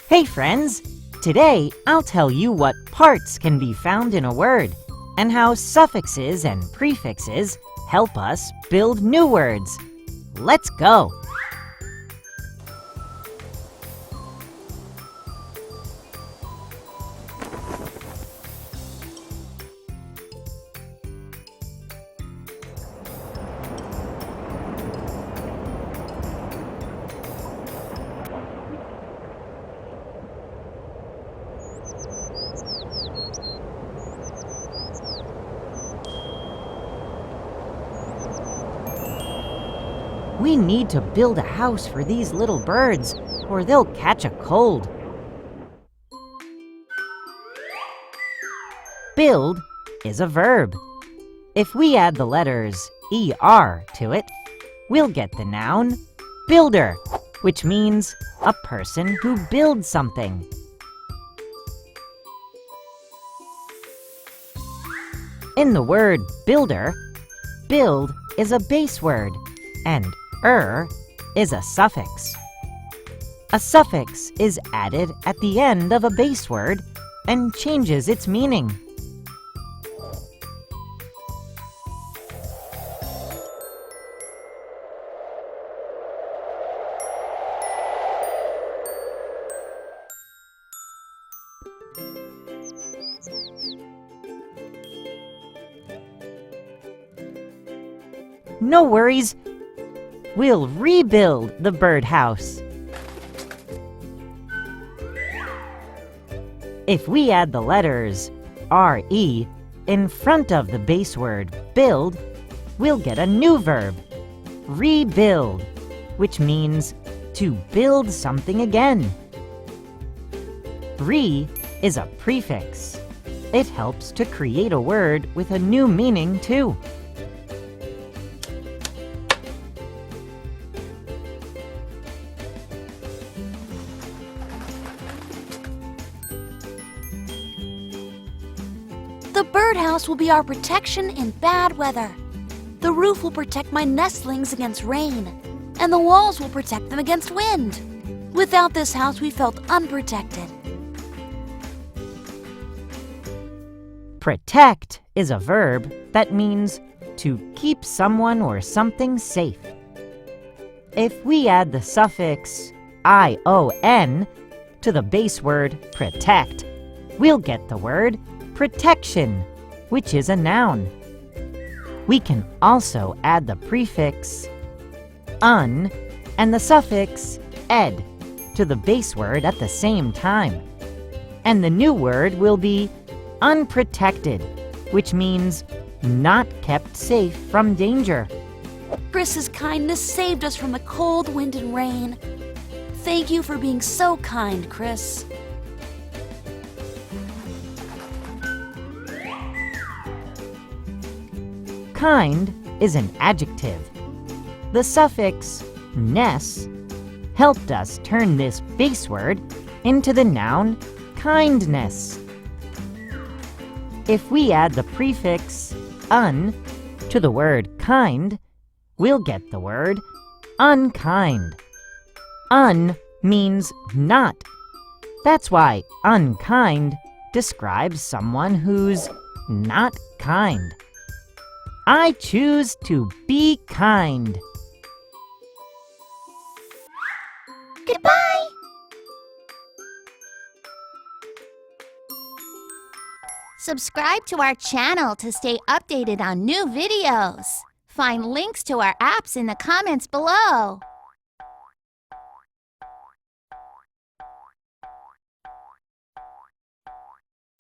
Hey friends! Today I'll tell you what parts can be found in a word and how suffixes and prefixes help us build new words. Let's go! We need to build a house for these little birds, or they'll catch a cold. Build is a verb. If we add the letters ER to it, we'll get the noun builder, which means a person who builds something. In the word builder, build is a base word, and is a suffix. A suffix is added at the end of a base word and changes its meaning. No worries. We'll rebuild the birdhouse. If we add the letters RE in front of the base word build, we'll get a new verb, rebuild, which means to build something again. Re is a prefix. It helps to create a word with a new meaning, too. The birdhouse will be our protection in bad weather. The roof will protect my nestlings against rain, and the walls will protect them against wind. Without this house, we felt unprotected. Protect is a verb that means to keep someone or something safe. If we add the suffix ion to the base word protect, we'll get the word protection, which is a noun. We can also add the prefix un and the suffix ed to the base word at the same time. And the new word will be unprotected, which means not kept safe from danger. Chris's kindness saved us from the cold wind and rain. Thank you for being so kind, Chris. Kind is an adjective. The suffix ness helped us turn this base word into the noun kindness. If we add the prefix un to the word kind, we'll get the word unkind. Un means not. That's why unkind describes someone who's not kind. I choose to be kind. Goodbye! Subscribe to our channel to stay updated on new videos. Find links to our apps in the comments below.